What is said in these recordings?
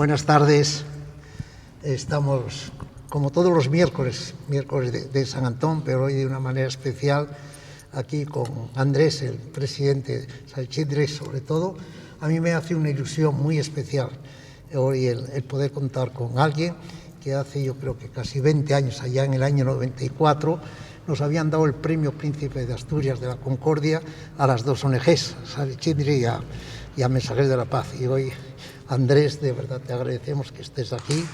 Buenas tardes. Estamos, como todos los miércoles de San Antón, pero hoy de una manera especial, aquí con Andrés, el presidente de Salchidre, sobre todo. A mí me hace una ilusión muy especial hoy el poder contar con alguien que hace, yo creo que casi 20 años, allá en el año 94, nos habían dado el premio Príncipe de Asturias de la Concordia a las dos ONGs, Salchidre y a Mensajeros de la Paz. Y hoy, Andrés, de verdad te agradecemos que estés aquí,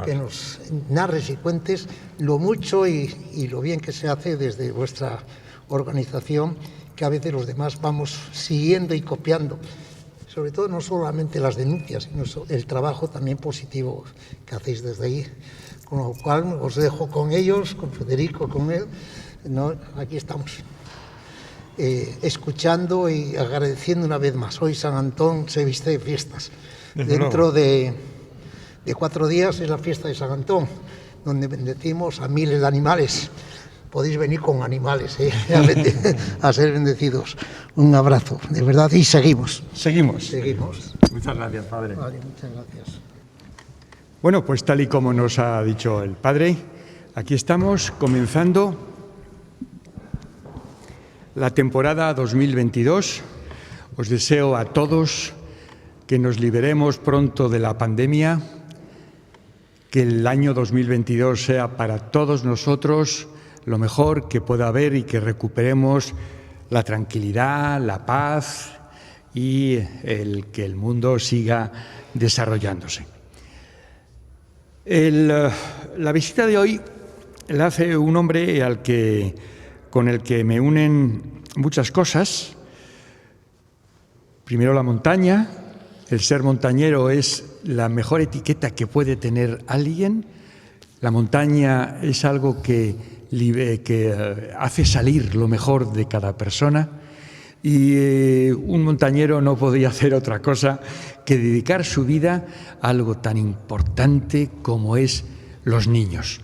que nos narres y cuentes lo mucho y lo bien que se hace desde vuestra organización, que a veces los demás vamos siguiendo y copiando, sobre todo no solamente las denuncias, sino el trabajo también positivo que hacéis desde ahí, con lo cual os dejo con ellos, con Federico, con él, ¿no? Aquí estamos escuchando y agradeciendo una vez más. Hoy San Antón se viste de fiestas. Dentro de 4 días es la fiesta de San Antón, donde bendecimos a miles de animales. Podéis venir con animales a ser bendecidos. Un abrazo, de verdad, y seguimos. Seguimos. Muchas gracias, Padre. Vale, muchas gracias. Bueno, pues tal y como nos ha dicho el Padre, aquí estamos comenzando la temporada 2022. Os deseo a todos que nos liberemos pronto de la pandemia, que el año 2022 sea para todos nosotros lo mejor que pueda haber y que recuperemos la tranquilidad, la paz y que el mundo siga desarrollándose. La visita de hoy la hace un hombre con el que me unen muchas cosas. Primero, la montaña. El ser montañero es la mejor etiqueta que puede tener alguien. La montaña es algo que hace salir lo mejor de cada persona, y un montañero no podía hacer otra cosa que dedicar su vida a algo tan importante como es los niños.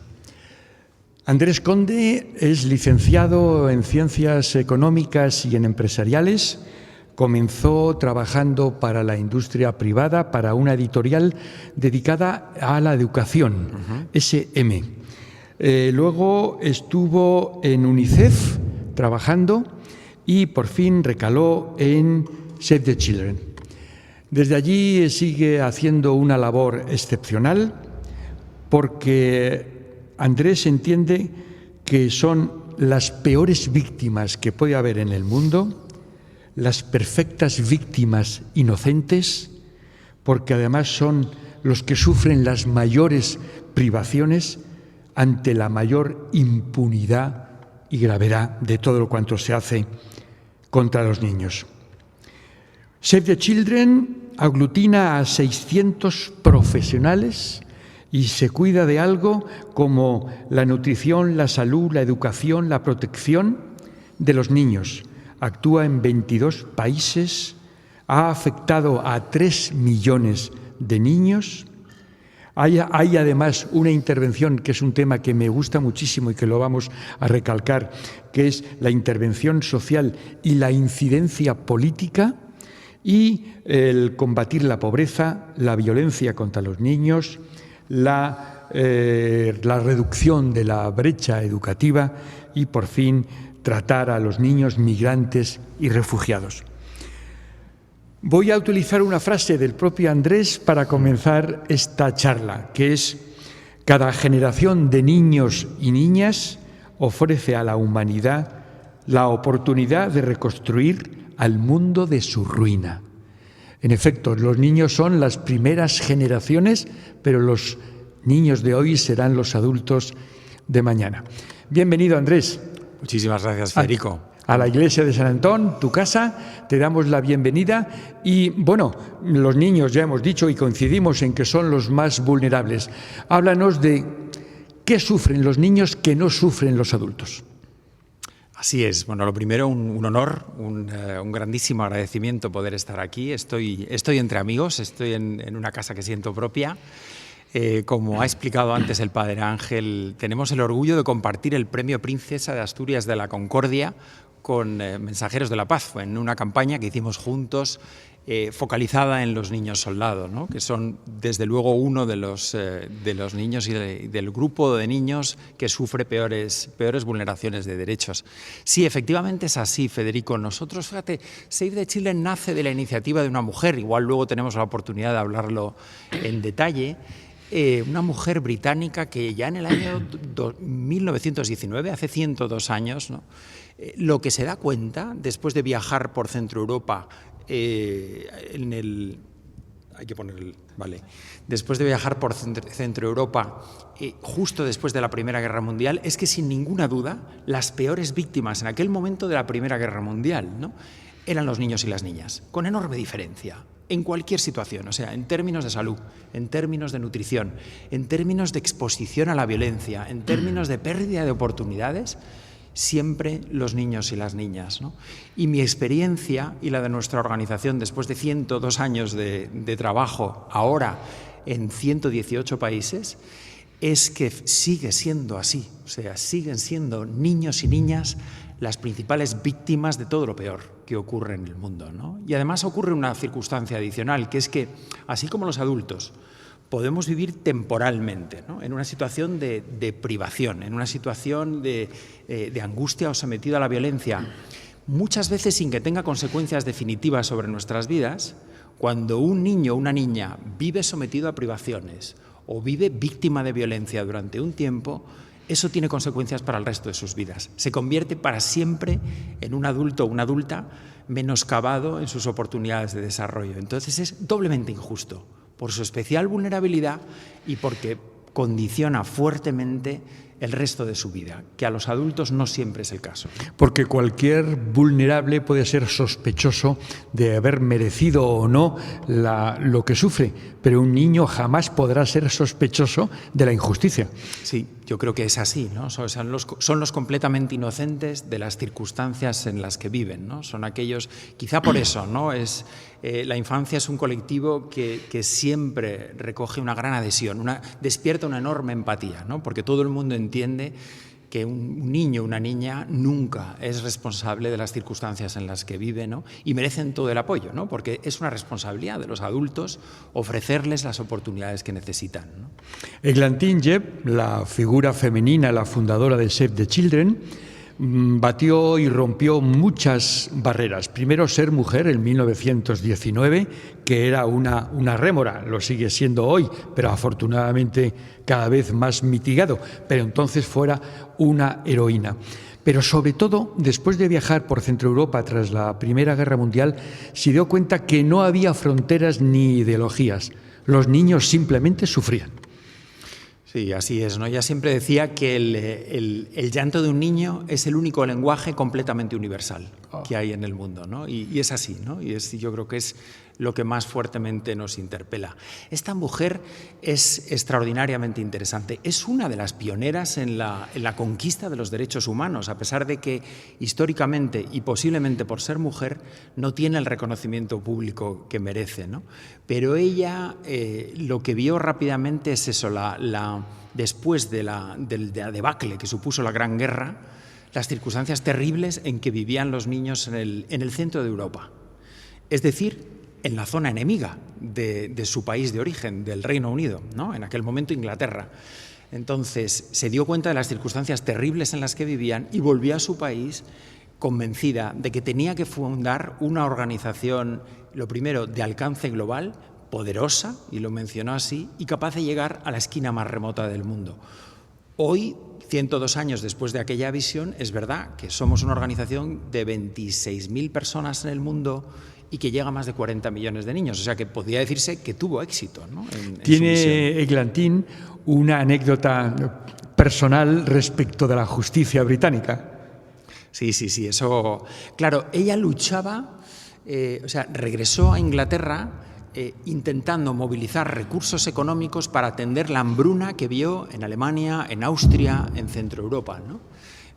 Andrés Conde es licenciado en Ciencias Económicas y en Empresariales. Comenzó trabajando para la industria privada, para una editorial dedicada a la educación, SM. Luego estuvo en UNICEF trabajando y por fin recaló en Save the Children. Desde allí sigue haciendo una labor excepcional, porque Andrés entiende que son las peores víctimas que puede haber en el mundo, las perfectas víctimas inocentes, porque además son los que sufren las mayores privaciones ante la mayor impunidad y gravedad de todo lo cuanto se hace contra los niños. Save the Children aglutina a 600 profesionales y se cuida de algo como la nutrición, la salud, la educación, la protección de los niños. Actúa en 22 países, ha afectado a 3 millones de niños. Hay además una intervención que es un tema que me gusta muchísimo y que lo vamos a recalcar, que es la intervención social y la incidencia política, y el combatir la pobreza, la violencia contra los niños, la reducción de la brecha educativa y, por fin, tratar a los niños migrantes y refugiados. Voy a utilizar una frase del propio Andrés para comenzar esta charla, que es: cada generación de niños y niñas ofrece a la humanidad la oportunidad de reconstruir al mundo de su ruina. En efecto, los niños son las primeras generaciones, pero los niños de hoy serán los adultos de mañana. Bienvenido, Andrés. Muchísimas gracias, Federico. A la iglesia de San Antón, tu casa, te damos la bienvenida. Y bueno, los niños ya hemos dicho y coincidimos en que son los más vulnerables. Háblanos de qué sufren los niños que no sufren los adultos. Así es. Bueno, lo primero, un honor, un grandísimo agradecimiento poder estar aquí. Estoy entre amigos, estoy en una casa que siento propia. Como ha explicado antes el Padre Ángel, tenemos el orgullo de compartir el Premio Princesa de Asturias de la Concordia con Mensajeros de la Paz, en una campaña que hicimos juntos focalizada en los niños soldados, ¿no? Que son, desde luego, uno de los niños y del grupo de niños que sufre peores vulneraciones de derechos. Sí, efectivamente es así, Federico. Nosotros, fíjate, Save the Children nace de la iniciativa de una mujer, igual luego tenemos la oportunidad de hablarlo en detalle, una mujer británica que ya en el año 1919, hace 102 años, ¿no? Lo que se da cuenta, después de viajar por Centro Europa, después de viajar por Centro Europa, justo después de la Primera Guerra Mundial, es que sin ninguna duda las peores víctimas en aquel momento de la Primera Guerra Mundial, ¿no? Eran los niños y las niñas, con enorme diferencia, en cualquier situación, o sea, en términos de salud, en términos de nutrición, en términos de exposición a la violencia, en términos de pérdida de oportunidades, siempre los niños y las niñas, ¿no? Y mi experiencia y la de nuestra organización, después de 102 años de trabajo, ahora en 118 países, es que sigue siendo así. O sea, siguen siendo niños y niñas las principales víctimas de todo lo peor que ocurre en el mundo, ¿no? Y además ocurre una circunstancia adicional, que es que, así como los adultos, podemos vivir temporalmente, ¿no? En una situación de privación, en una situación de angustia o sometido a la violencia, muchas veces sin que tenga consecuencias definitivas sobre nuestras vidas. Cuando un niño o una niña vive sometido a privaciones o vive víctima de violencia durante un tiempo, eso tiene consecuencias para el resto de sus vidas. Se convierte para siempre en un adulto o una adulta menoscabado en sus oportunidades de desarrollo. Entonces es doblemente injusto, por su especial vulnerabilidad y porque condiciona fuertemente el resto de su vida, que a los adultos no siempre es el caso. Porque cualquier vulnerable puede ser sospechoso de haber merecido o no lo que sufre, pero un niño jamás podrá ser sospechoso de la injusticia. Sí, yo creo que es así, ¿no? Son los completamente inocentes de las circunstancias en las que viven, ¿no? Son aquellos, quizá por eso, ¿no? La infancia es un colectivo que siempre recoge una gran adhesión, despierta una enorme empatía, ¿no? Porque todo el mundo entiende que un niño o una niña nunca es responsable de las circunstancias en las que vive, ¿no? Y merecen todo el apoyo, ¿no? Porque es una responsabilidad de los adultos ofrecerles las oportunidades que necesitan, ¿no? Eglantine Jebb, la figura femenina, la fundadora de Save the Children, batió y rompió muchas barreras. Primero, ser mujer en 1919, que era una rémora, lo sigue siendo hoy, pero afortunadamente cada vez más mitigado, pero entonces fuera una heroína. Pero sobre todo, después de viajar por Centro Europa tras la Primera Guerra Mundial, se dio cuenta que no había fronteras ni ideologías. Los niños simplemente sufrían. Sí, así es, ¿no? Ella siempre decía que el llanto de un niño es el único lenguaje completamente universal que hay en el mundo, ¿no? Y es así, ¿no? Yo creo que es lo que más fuertemente nos interpela. Esta mujer es extraordinariamente interesante. Es una de las pioneras en la conquista de los derechos humanos, a pesar de que históricamente y posiblemente por ser mujer no tiene el reconocimiento público que merece, ¿no? Pero ella lo que vio rápidamente es eso, después de la debacle que supuso la Gran Guerra, las circunstancias terribles en que vivían los niños en el centro de Europa. Es decir, en la zona enemiga de su país de origen, del Reino Unido, ¿no? En aquel momento Inglaterra. Entonces se dio cuenta de las circunstancias terribles en las que vivían y volvió a su país convencida de que tenía que fundar una organización, lo primero, de alcance global, poderosa, y lo mencionó así, y capaz de llegar a la esquina más remota del mundo. Hoy, 102 años después de aquella visión, es verdad que somos una organización de 26.000 personas en el mundo y que llega a más de 40 millones de niños. O sea que podría decirse que tuvo éxito, ¿no? Tiene Eglantine una anécdota personal respecto de la justicia británica. Sí, eso... Claro, ella luchaba, regresó a Inglaterra intentando movilizar recursos económicos para atender la hambruna que vio en Alemania, en Austria, en Centro Europa, ¿no?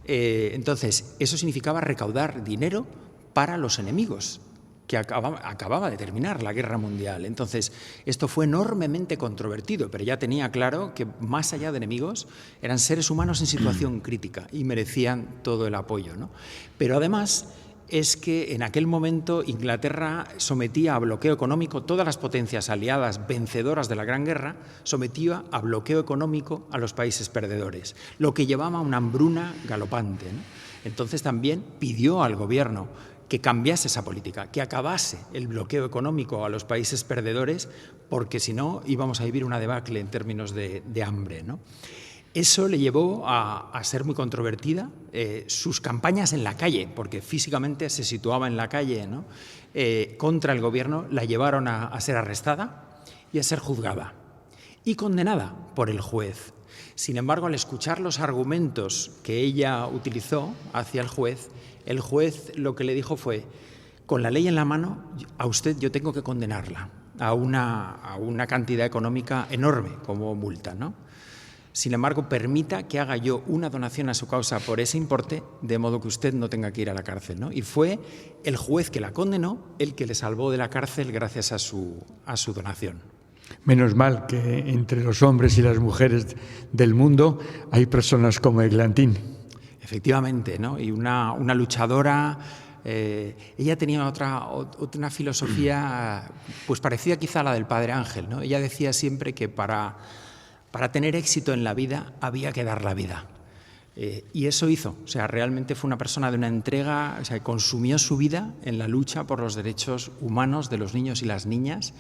Entonces, eso significaba recaudar dinero para los enemigos, que acababa de terminar la Guerra Mundial. Entonces, esto fue enormemente controvertido, pero ya tenía claro que más allá de enemigos eran seres humanos en situación crítica y merecían todo el apoyo, ¿no? Pero además, es que en aquel momento Inglaterra sometía a bloqueo económico todas las potencias aliadas vencedoras de la Gran Guerra, sometía a bloqueo económico a los países perdedores, lo que llevaba a una hambruna galopante, ¿no? Entonces también pidió al gobierno que cambiase esa política, que acabase el bloqueo económico a los países perdedores, porque si no íbamos a vivir una debacle en términos de hambre, ¿no? Eso le llevó a ser muy controvertida. Sus campañas en la calle, porque físicamente se situaba en la calle, ¿no?, contra el gobierno, la llevaron a ser arrestada y a ser juzgada y condenada por el juez. Sin embargo, al escuchar los argumentos que ella utilizó hacia el juez lo que le dijo fue: con la ley en la mano, a usted yo tengo que condenarla a una cantidad económica enorme como multa, ¿no? Sin embargo, permita que haga yo una donación a su causa por ese importe, de modo que usted no tenga que ir a la cárcel, ¿no? Y fue el juez que la condenó el que le salvó de la cárcel gracias a su donación. Menos mal que entre los hombres y las mujeres del mundo hay personas como Eglantín. Efectivamente, ¿no? Y una luchadora. Ella tenía otra filosofía, pues parecida quizá a la del Padre Ángel, ¿no? Ella decía siempre que para tener éxito en la vida había que dar la vida. Y eso hizo. O sea, realmente fue una persona de una entrega, o sea, consumió su vida en la lucha por los derechos humanos de los niños y las niñas,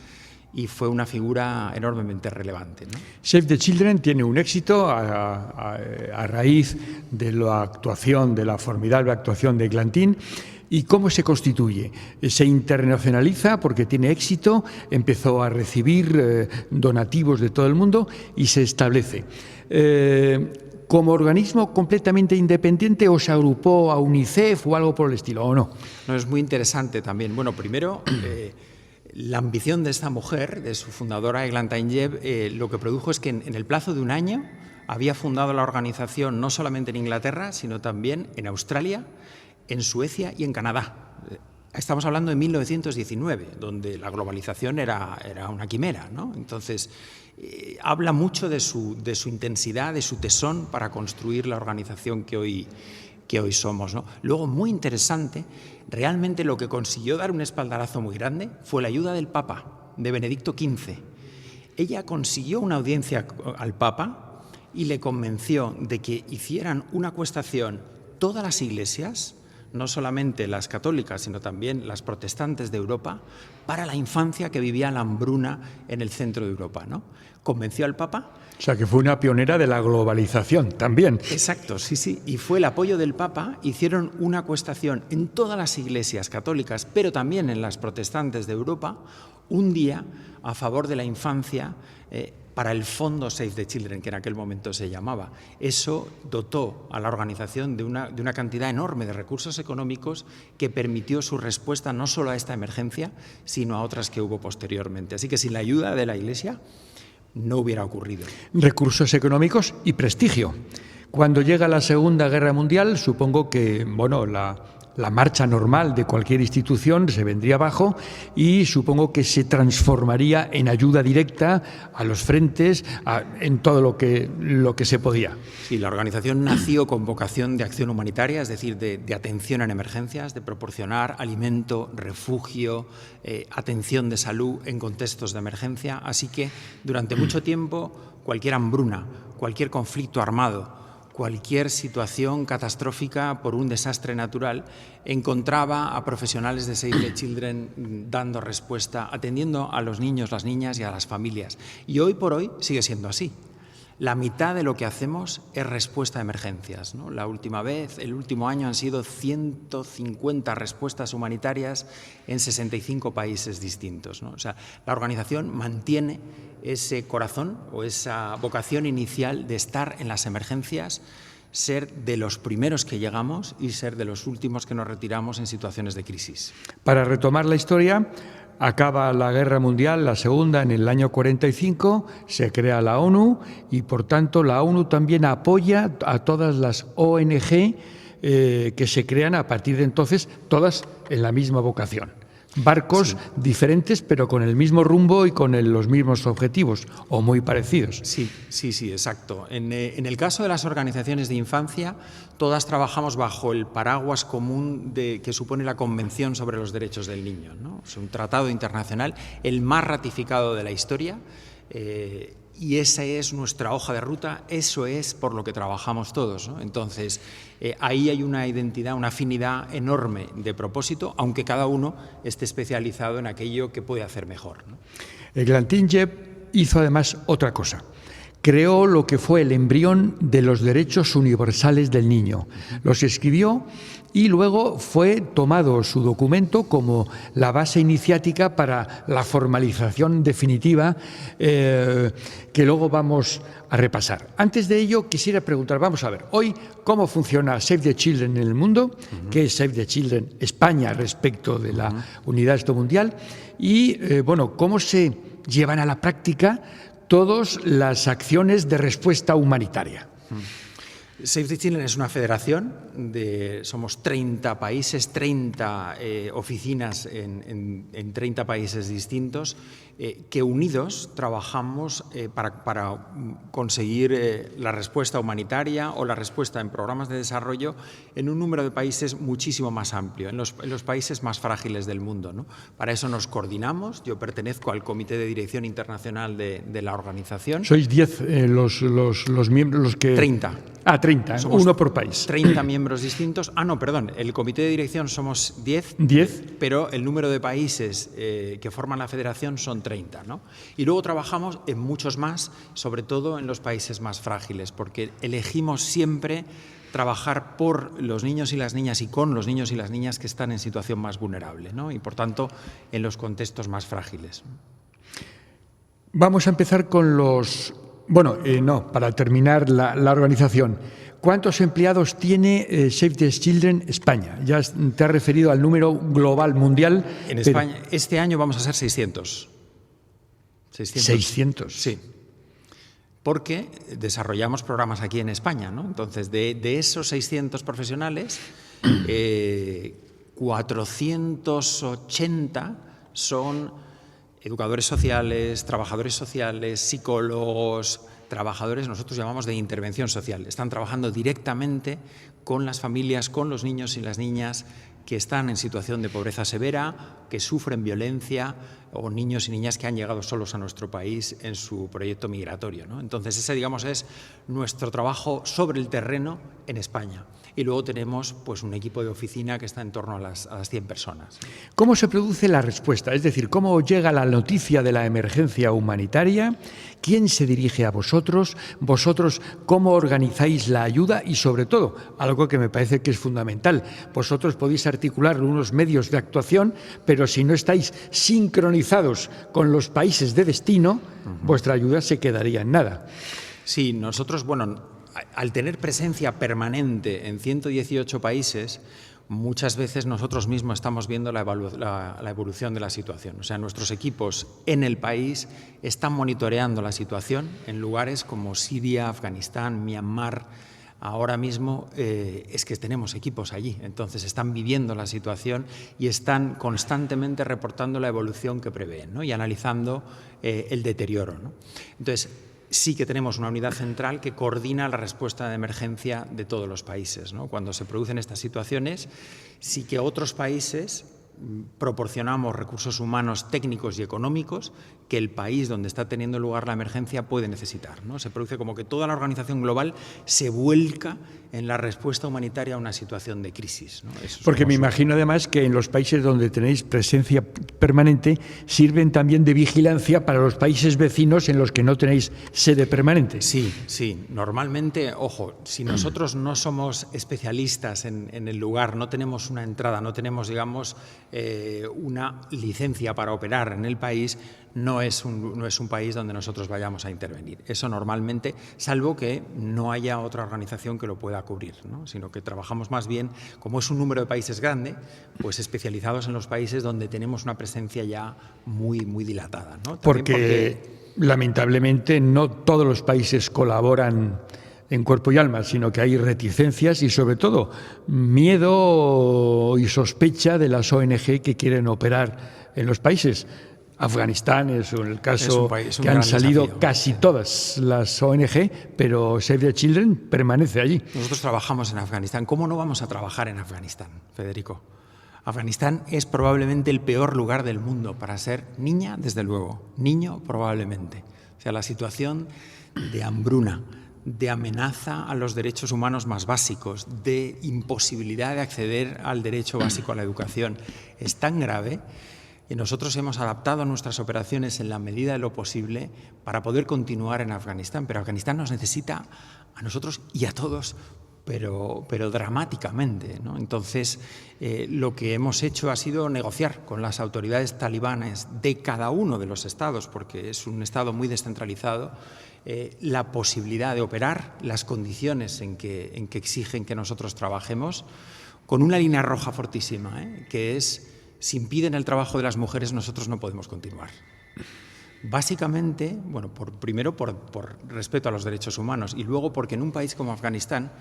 y fue una figura enormemente relevante, ¿no? Save the Children tiene un éxito a raíz de la formidable actuación de Eglantín. ¿Y cómo se constituye? Se internacionaliza porque tiene éxito, empezó a recibir donativos de todo el mundo y se establece. ¿Como organismo completamente independiente o se agrupó a UNICEF o algo por el estilo, o no? No, es muy interesante también. Bueno, primero, la ambición de esta mujer, de su fundadora Eglantine Jebb, lo que produjo es que en el plazo de un año había fundado la organización no solamente en Inglaterra, sino también en Australia, en Suecia y en Canadá. Estamos hablando de 1919, donde la globalización era una quimera, ¿no? Entonces, habla mucho de su intensidad, de su tesón para construir la organización que hoy somos, ¿no? Luego, muy interesante, realmente lo que consiguió dar un espaldarazo muy grande fue la ayuda del Papa, de Benedicto XV. Ella consiguió una audiencia al Papa y le convenció de que hicieran una acuestación todas las iglesias, no solamente las católicas, sino también las protestantes de Europa, para la infancia que vivía la hambruna en el centro de Europa, ¿no? Convenció al Papa. O sea, que fue una pionera de la globalización también. Exacto, sí. Y fue el apoyo del Papa. Hicieron una acuestación en todas las iglesias católicas, pero también en las protestantes de Europa, un día a favor de la infancia, para el fondo Save the Children, que en aquel momento se llamaba. Eso dotó a la organización de una cantidad enorme de recursos económicos que permitió su respuesta no solo a esta emergencia, sino a otras que hubo posteriormente. Así que sin la ayuda de la Iglesia no hubiera ocurrido. Recursos económicos y prestigio. Cuando llega la Segunda Guerra Mundial, supongo que, bueno, la marcha normal de cualquier institución se vendría abajo y supongo que se transformaría en ayuda directa a los frentes, en todo lo que se podía. Sí, la organización nació con vocación de acción humanitaria, es decir, de atención en emergencias, de proporcionar alimento, refugio, atención de salud en contextos de emergencia. Así que durante mucho tiempo cualquier hambruna, cualquier conflicto armado, cualquier situación catastrófica por un desastre natural, encontraba a profesionales de Save the Children dando respuesta, atendiendo a los niños, las niñas y a las familias. Y hoy por hoy sigue siendo así. La mitad de lo que hacemos es respuesta a emergencias, ¿no? La última vez, el último año, han sido 150 respuestas humanitarias en 65 países distintos, ¿no? O sea, la organización mantiene ese corazón o esa vocación inicial de estar en las emergencias, ser de los primeros que llegamos y ser de los últimos que nos retiramos en situaciones de crisis. Para retomar la historia, acaba la Guerra Mundial, la Segunda, en el año 45, se crea la ONU y, por tanto, la ONU también apoya a todas las ONG que se crean a partir de entonces, todas en la misma vocación. Barcos diferentes, pero con el mismo rumbo y con los mismos objetivos, o muy parecidos. Sí, exacto. En el caso de las organizaciones de infancia, todas trabajamos bajo el paraguas común que supone la Convención sobre los Derechos del Niño, ¿no? Es un tratado internacional, el más ratificado de la historia, y esa es nuestra hoja de ruta, eso es por lo que trabajamos todos, ¿no? Entonces, ahí hay una identidad, una afinidad enorme de propósito, aunque cada uno esté especializado en aquello que puede hacer mejor, ¿no? Eglantyne hizo además otra cosa. Creó lo que fue el embrión de los derechos universales del niño. Los escribió y luego fue tomado su documento como la base iniciática para la formalización definitiva que luego vamos a repasar. Antes de ello, quisiera preguntar, vamos a ver, hoy, ¿cómo funciona Save the Children en el mundo? ¿Qué es Save the Children España respecto de la unidad mundial? Y, ¿cómo se llevan a la práctica todas las acciones de respuesta humanitaria? Save the Children es una federación, somos 30 países, 30 oficinas en 30 países distintos, que unidos trabajamos para conseguir la respuesta humanitaria o la respuesta en programas de desarrollo en un número de países muchísimo más amplio, en los países más frágiles del mundo, ¿no? Para eso nos coordinamos, yo pertenezco al Comité de Dirección Internacional de la organización. Sois 10 los miembros, los que... 30. 30, somos uno por país. 30 miembros distintos. El comité de dirección somos 10. 10. Pero el número de países que forman la federación son 30, ¿no? Y luego trabajamos en muchos más, sobre todo en los países más frágiles, porque elegimos siempre trabajar por los niños y las niñas y con los niños y las niñas que están en situación más vulnerable, ¿no? Y por tanto en los contextos más frágiles. Vamos a empezar con los... para terminar la organización. ¿Cuántos empleados tiene Save the Children España? Ya te has referido al número global mundial. En España, este año vamos a ser 600. 600. Sí. Porque desarrollamos programas aquí en España, ¿no? Entonces, de esos 600 profesionales, 480 son educadores sociales, trabajadores sociales, psicólogos, trabajadores, nosotros llamamos de intervención social. Están trabajando directamente con las familias, con los niños y las niñas que están en situación de pobreza severa, que sufren violencia, o niños y niñas que han llegado solos a nuestro país en su proyecto migratorio, ¿no? Entonces, ese, digamos, es nuestro trabajo sobre el terreno en España. Y luego tenemos pues, un equipo de oficina que está en torno a las 100 personas. ¿Cómo se produce la respuesta? Es decir, ¿cómo llega la noticia de la emergencia humanitaria? ¿Quién se dirige a vosotros? ¿Vosotros cómo organizáis la ayuda? Y sobre todo, algo que me parece que es fundamental, vosotros podéis articular unos medios de actuación, pero si no estáis sincronizados con los países de destino, vuestra ayuda se quedaría en nada. Sí, nosotros, al tener presencia permanente en 118 países, muchas veces nosotros mismos estamos viendo la evolución de la situación. O sea, nuestros equipos en el país están monitoreando la situación en lugares como Siria, Afganistán, Myanmar. Ahora mismo es que tenemos equipos allí, entonces están viviendo la situación y están constantemente reportando la evolución que prevén, ¿no? Y analizando el deterioro, ¿no? Entonces, sí que tenemos una unidad central que coordina la respuesta de emergencia de todos los países, ¿no? Cuando se producen estas situaciones, sí que otros países proporcionamos recursos humanos, técnicos y económicos que el país donde está teniendo lugar la emergencia puede necesitar, ¿no? Se produce como que toda la organización global se vuelca en la respuesta humanitaria a una situación de crisis, ¿no? Porque me imagino además que en los países donde tenéis presencia permanente sirven también de vigilancia para los países vecinos en los que no tenéis sede permanente. Sí. Normalmente, ojo, si nosotros no somos especialistas en el lugar, no tenemos una entrada, no tenemos, digamos, una licencia para operar en el país, no es un país donde nosotros vayamos a intervenir. Eso normalmente, salvo que no haya otra organización que lo pueda cubrir, ¿no? Sino que trabajamos más bien, como es un número de países grande, pues especializados en los países donde tenemos una presencia ya muy dilatada, ¿no? Porque lamentablemente no todos los países colaboran en cuerpo y alma, sino que hay reticencias y, sobre todo, miedo y sospecha de las ONG que quieren operar en los países. Afganistán es el caso que han salido casi todas las ONG, pero Save the Children permanece allí. Nosotros trabajamos en Afganistán. ¿Cómo no vamos a trabajar en Afganistán, Federico? Afganistán es probablemente el peor lugar del mundo para ser niña, desde luego, niño probablemente. O sea, la situación de hambruna, de amenaza a los derechos humanos más básicos, de imposibilidad de acceder al derecho básico a la educación es tan grave. Y nosotros hemos adaptado nuestras operaciones en la medida de lo posible para poder continuar en Afganistán. Pero Afganistán nos necesita a nosotros y a todos, pero dramáticamente, ¿no? Entonces, lo que hemos hecho ha sido negociar con las autoridades talibanes de cada uno de los estados, porque es un estado muy descentralizado, la posibilidad de operar, las condiciones en que exigen que nosotros trabajemos, con una línea roja fortísima, que es: si impiden el trabajo de las mujeres, nosotros no podemos continuar. Básicamente, bueno, primero por respeto a los derechos humanos y luego porque en un país como Afganistán,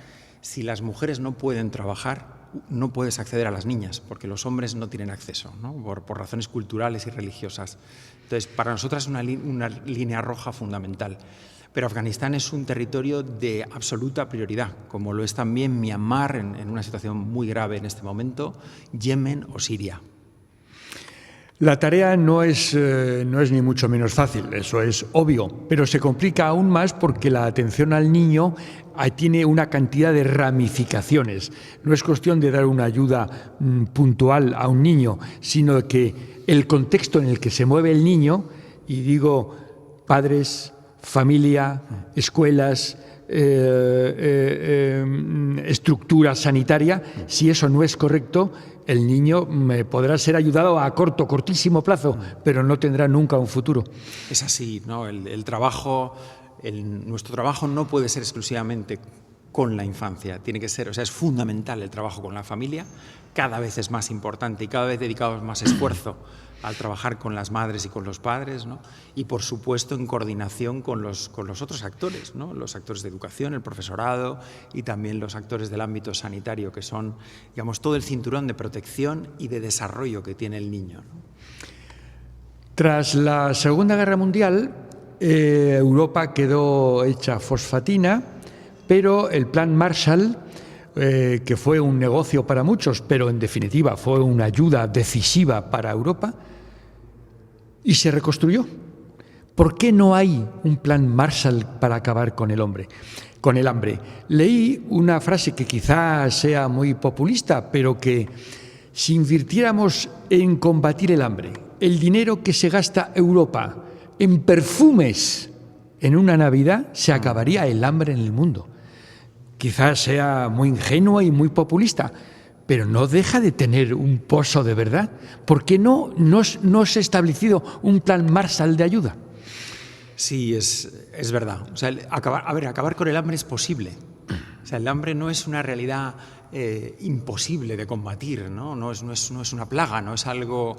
si las mujeres no pueden trabajar, no puedes acceder a las niñas, porque los hombres no tienen acceso, ¿no? Por razones culturales y religiosas. Entonces, para nosotras es una línea roja fundamental. Pero Afganistán es un territorio de absoluta prioridad, como lo es también Myanmar, en una situación muy grave en este momento, Yemen o Siria. La tarea no es ni mucho menos fácil, eso es obvio, pero se complica aún más porque la atención al niño tiene una cantidad de ramificaciones. No es cuestión de dar una ayuda puntual a un niño, sino que el contexto en el que se mueve el niño, y digo padres, familia, escuelas, estructura sanitaria, si eso no es correcto, el niño podrá ser ayudado a cortísimo plazo, pero no tendrá nunca un futuro. Es así, ¿no? Nuestro trabajo no puede ser exclusivamente con la infancia, tiene que ser, es fundamental el trabajo con la familia, cada vez es más importante y cada vez dedicamos más esfuerzo al trabajar con las madres y con los padres, ¿no? Y por supuesto en coordinación con los otros actores, ¿no? Los actores de educación, el profesorado y también los actores del ámbito sanitario, que son, digamos, todo el cinturón de protección y de desarrollo que tiene el niño, ¿no? Tras la Segunda Guerra Mundial, Europa quedó hecha fosfatina, pero el Plan Marshall, que fue un negocio para muchos, pero en definitiva fue una ayuda decisiva para Europa, y se reconstruyó. ¿Por qué no hay un plan Marshall para acabar con el hambre? Leí una frase que quizá sea muy populista, pero que si invirtiéramos en combatir el hambre, el dinero que se gasta Europa en perfumes en una Navidad, se acabaría el hambre en el mundo. Quizás sea muy ingenua y muy populista, pero no deja de tener un pozo de verdad. ¿Por qué no se ha establecido un plan Marshall de ayuda? Sí, es verdad. O sea, acabar con el hambre es posible. O sea, el hambre no es una realidad imposible de combatir, ¿no? No es una plaga, no es algo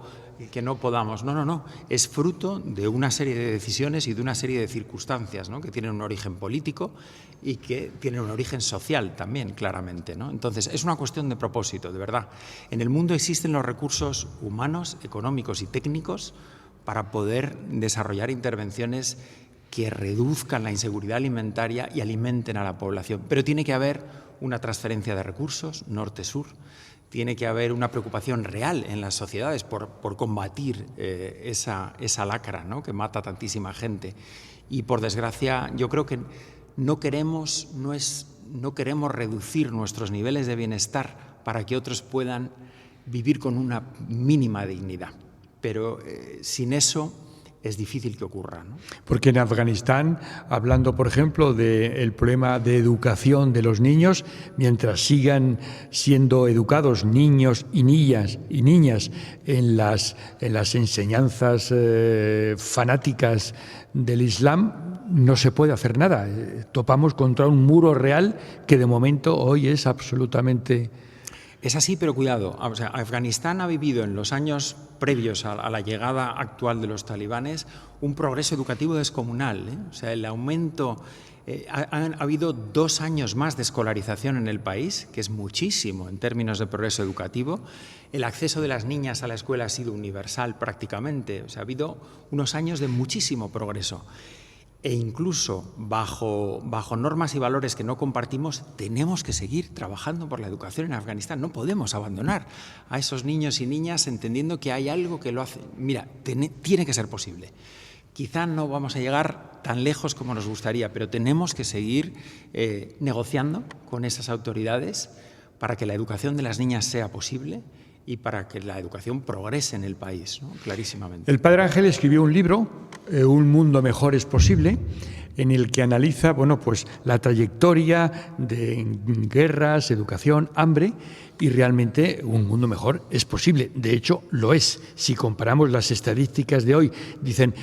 que no podamos. No. Es fruto de una serie de decisiones y de una serie de circunstancias, ¿no? Que tienen un origen político y que tienen un origen social también, claramente, ¿no? Entonces, es una cuestión de propósito, de verdad. En el mundo existen los recursos humanos, económicos y técnicos para poder desarrollar intervenciones que reduzcan la inseguridad alimentaria y alimenten a la población. Pero tiene que haber una transferencia de recursos, norte-sur, tiene que haber una preocupación real en las sociedades por combatir esa lacra, ¿no? Que mata a tantísima gente. Y por desgracia, yo creo que no queremos reducir nuestros niveles de bienestar para que otros puedan vivir con una mínima dignidad. Pero sin eso es difícil que ocurra, ¿no? Porque en Afganistán, hablando, por ejemplo, del problema de educación de los niños, mientras sigan siendo educados niños y niñas en las enseñanzas fanáticas del Islam, no se puede hacer nada. Topamos contra un muro real que de momento hoy es absolutamente... Es así, pero cuidado. O sea, Afganistán ha vivido en los años previos a la llegada actual de los talibanes un progreso educativo descomunal, ¿eh? O sea, el aumento Ha habido 2 años más de escolarización en el país, que es muchísimo en términos de progreso educativo. El acceso de las niñas a la escuela ha sido universal prácticamente. O sea, ha habido unos años de muchísimo progreso. E incluso bajo normas y valores que no compartimos, tenemos que seguir trabajando por la educación en Afganistán. No podemos abandonar a esos niños y niñas entendiendo que hay algo que lo hace. Mira, tiene que ser posible. Quizá no vamos a llegar tan lejos como nos gustaría, pero tenemos que seguir negociando con esas autoridades para que la educación de las niñas sea posible y para que la educación progrese en el país, ¿no? Clarísimamente. El padre Ángel escribió un libro, Un mundo mejor es posible, en el que analiza, bueno, pues la trayectoria de guerras, educación, hambre, y realmente un mundo mejor es posible. De hecho, lo es. Si comparamos las estadísticas de hoy, dicen,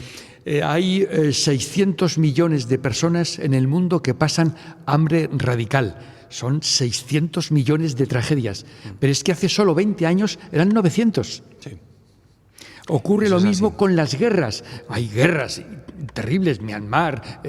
hay 600 millones de personas en el mundo que pasan hambre radical. Son 600 millones de tragedias. Pero es que hace solo 20 años eran 900. Sí. Ocurre Eso lo es mismo así. con las guerras. Hay guerras terribles, Myanmar,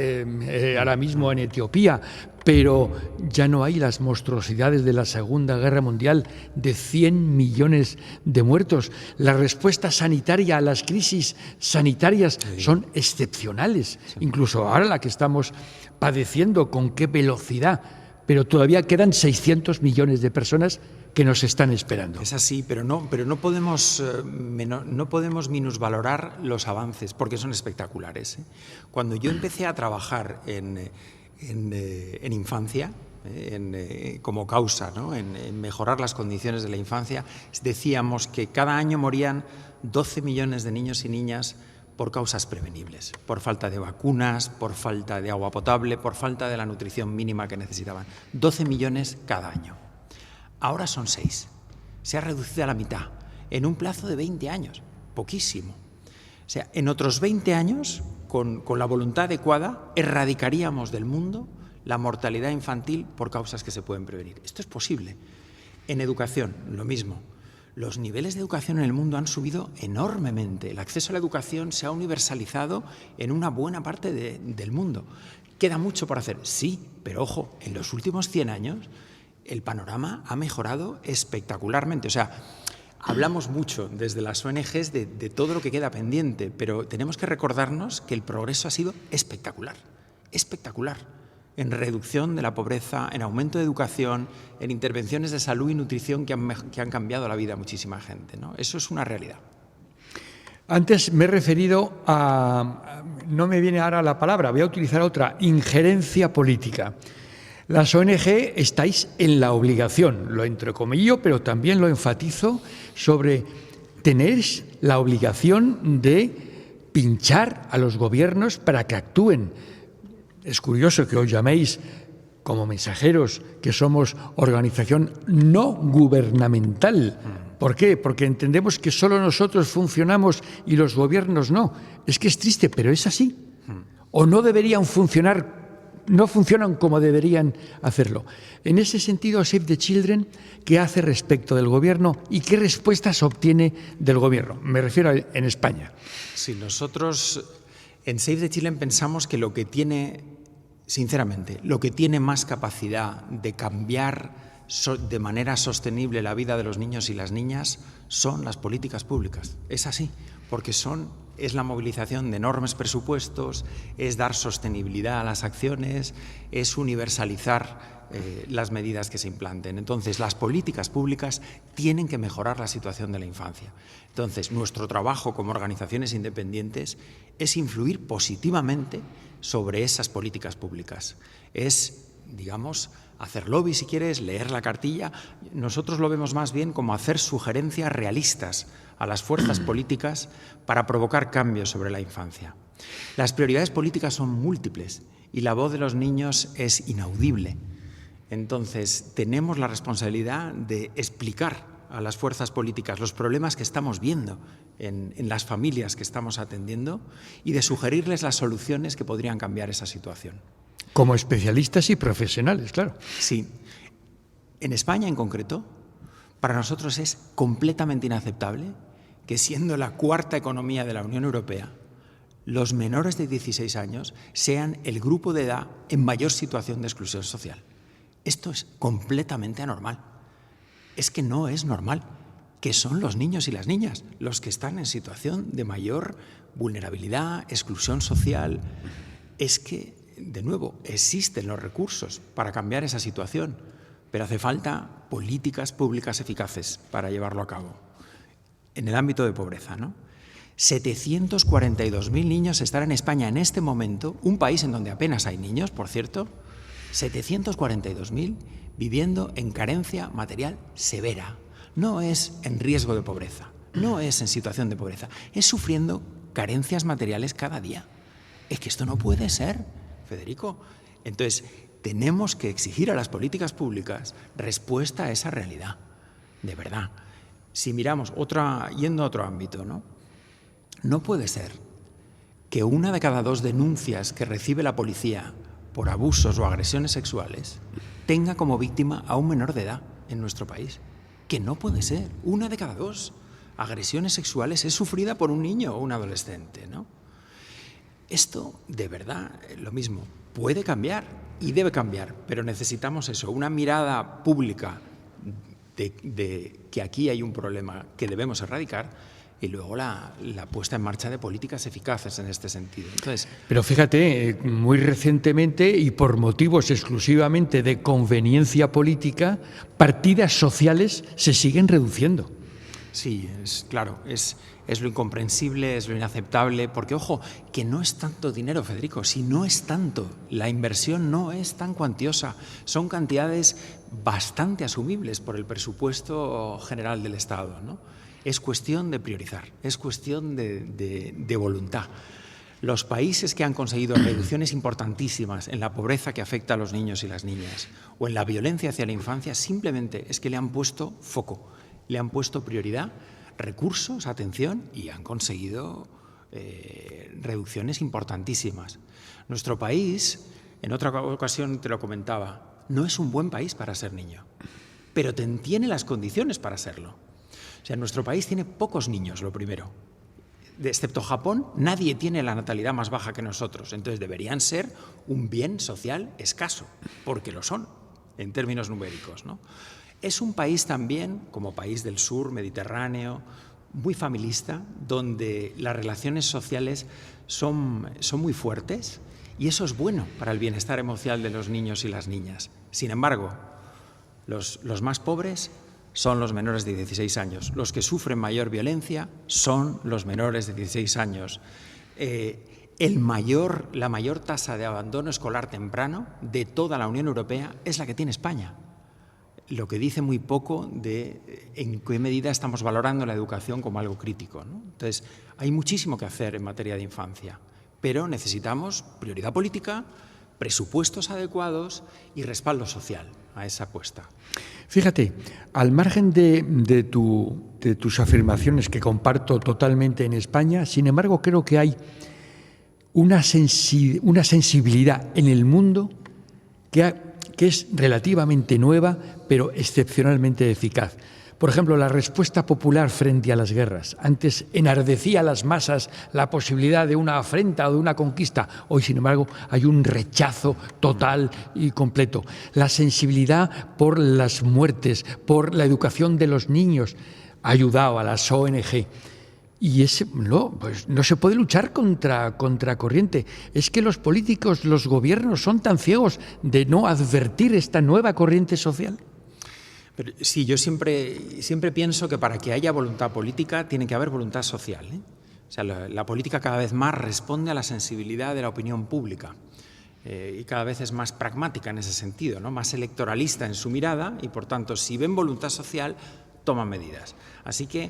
ahora mismo en Etiopía, pero ya no hay las monstruosidades de la Segunda Guerra Mundial de 100 millones de muertos. La respuesta sanitaria a las crisis sanitarias son excepcionales. Incluso ahora la que estamos padeciendo, con qué velocidad. Pero todavía quedan 600 millones de personas que nos están esperando. Es así, pero no podemos minusvalorar los avances, porque son espectaculares. Cuando yo empecé a trabajar en infancia, como causa, ¿no? en mejorar las condiciones de la infancia, decíamos que cada año morían 12 millones de niños y niñas por causas prevenibles, por falta de vacunas, por falta de agua potable, por falta de la nutrición mínima que necesitaban. 12 millones cada año. Ahora son 6. Se ha reducido a la mitad en un plazo de 20 años. Poquísimo. O sea, en otros 20 años, con la voluntad adecuada, erradicaríamos del mundo la mortalidad infantil por causas que se pueden prevenir. Esto es posible. En educación, lo mismo. Los niveles de educación en el mundo han subido enormemente. El acceso a la educación se ha universalizado en una buena parte del mundo. ¿Queda mucho por hacer? Sí, pero ojo, en los últimos 100 años el panorama ha mejorado espectacularmente. O sea, hablamos mucho desde las ONGs de todo lo que queda pendiente, pero tenemos que recordarnos que el progreso ha sido espectacular, espectacular. En reducción de la pobreza, en aumento de educación, en intervenciones de salud y nutrición que han cambiado la vida a muchísima gente, ¿no? Eso es una realidad. Antes me he referido a, no me viene ahora la palabra, voy a utilizar otra, injerencia política. Las ONG estáis en la obligación, lo entrecomillo, pero también lo enfatizo, sobre tenéis la obligación de pinchar a los gobiernos para que actúen. Es curioso que os llaméis como mensajeros, que somos organización no gubernamental. ¿Por qué? Porque entendemos que solo nosotros funcionamos y los gobiernos no. Es que es triste, pero es así. O no deberían funcionar, no funcionan como deberían hacerlo. En ese sentido, Save the Children, ¿qué hace respecto del gobierno y qué respuestas obtiene del gobierno? Me refiero en España. Sí, nosotros en Save the Children pensamos que lo que tiene, sinceramente, lo que tiene más capacidad de cambiar de manera sostenible la vida de los niños y las niñas son las políticas públicas. Es así, porque es la movilización de enormes presupuestos, es dar sostenibilidad a las acciones, es universalizar las medidas que se implanten. Entonces, las políticas públicas tienen que mejorar la situación de la infancia. Entonces, nuestro trabajo como organizaciones independientes es influir positivamente sobre esas políticas públicas. Es, digamos, hacer lobby, si quieres, leer la cartilla. Nosotros lo vemos más bien como hacer sugerencias realistas a las fuerzas políticas para provocar cambios sobre la infancia. Las prioridades políticas son múltiples y la voz de los niños es inaudible. Entonces, tenemos la responsabilidad de explicar a las fuerzas políticas los problemas que estamos viendo en las familias que estamos atendiendo y de sugerirles las soluciones que podrían cambiar esa situación. Como especialistas y profesionales, claro. Sí. En España, en concreto, para nosotros es completamente inaceptable que, siendo la cuarta economía de la Unión Europea, los menores de 16 años sean el grupo de edad en mayor situación de exclusión social. Esto es completamente anormal. Es que no es normal, que son los niños y las niñas los que están en situación de mayor vulnerabilidad, exclusión social. Es que, de nuevo, existen los recursos para cambiar esa situación, pero hace falta políticas públicas eficaces para llevarlo a cabo. En el ámbito de pobreza, ¿no? 742.000 niños están en España en este momento, un país en donde apenas hay niños, por cierto, 742.000 viviendo en carencia material severa. No es en riesgo de pobreza, no es en situación de pobreza, es sufriendo carencias materiales cada día. Es que esto no puede ser, Federico. Entonces, tenemos que exigir a las políticas públicas respuesta a esa realidad, de verdad. Si miramos yendo a otro ámbito, no puede ser que 1 de cada 2 denuncias que recibe la policía por abusos o agresiones sexuales tenga como víctima a un menor de edad en nuestro país. Que no puede ser. 1 de cada 2 agresiones sexuales es sufrida por un niño o un adolescente, ¿no? Esto, de verdad, lo mismo, puede cambiar y debe cambiar, pero necesitamos eso, una mirada pública de que aquí hay un problema que debemos erradicar, y luego la puesta en marcha de políticas eficaces en este sentido. Entonces, pero fíjate, muy recientemente y por motivos exclusivamente de conveniencia política, partidas sociales se siguen reduciendo. Sí, claro, es lo incomprensible, es lo inaceptable, porque, ojo, que no es tanto dinero, Federico, si no es tanto, la inversión no es tan cuantiosa, son cantidades bastante asumibles por el presupuesto general del Estado, ¿no? Es cuestión de priorizar, es cuestión de voluntad. Los países que han conseguido reducciones importantísimas en la pobreza que afecta a los niños y las niñas o en la violencia hacia la infancia simplemente es que le han puesto foco, le han puesto prioridad, recursos, atención y han conseguido reducciones importantísimas. Nuestro país, en otra ocasión te lo comentaba, no es un buen país para ser niño, pero tiene las condiciones para serlo. O sea, nuestro país tiene pocos niños, lo primero. Excepto Japón, nadie tiene la natalidad más baja que nosotros. Entonces deberían ser un bien social escaso, porque lo son, en términos numéricos, ¿no? Es un país también, como país del sur, mediterráneo, muy familista, donde las relaciones sociales son muy fuertes y eso es bueno para el bienestar emocional de los niños y las niñas. Sin embargo, los más pobres son los menores de 16 años. Los que sufren mayor violencia son los menores de 16 años. La mayor tasa de abandono escolar temprano de toda la Unión Europea es la que tiene España. Lo que dice muy poco de en qué medida estamos valorando la educación como algo crítico, ¿no? Entonces, hay muchísimo que hacer en materia de infancia, pero necesitamos prioridad política, presupuestos adecuados y respaldo social a esa apuesta. Fíjate, al margen de tus afirmaciones que comparto totalmente en España, sin embargo creo que hay una sensibilidad en el mundo que es relativamente nueva, pero excepcionalmente eficaz. Por ejemplo, la respuesta popular frente a las guerras. Antes enardecía a las masas la posibilidad de una afrenta o de una conquista. Hoy, sin embargo, hay un rechazo total y completo. La sensibilidad por las muertes, por la educación de los niños, ha ayudado a las ONG. Y no se puede luchar contra corriente. Es que los políticos, los gobiernos son tan ciegos de no advertir esta nueva corriente social. Pero sí, yo siempre pienso que para que haya voluntad política tiene que haber voluntad social, ¿eh? O sea, la política cada vez más responde a la sensibilidad de la opinión pública y cada vez es más pragmática en ese sentido, ¿no? Más electoralista en su mirada y, por tanto, si ven voluntad social, toman medidas. Así que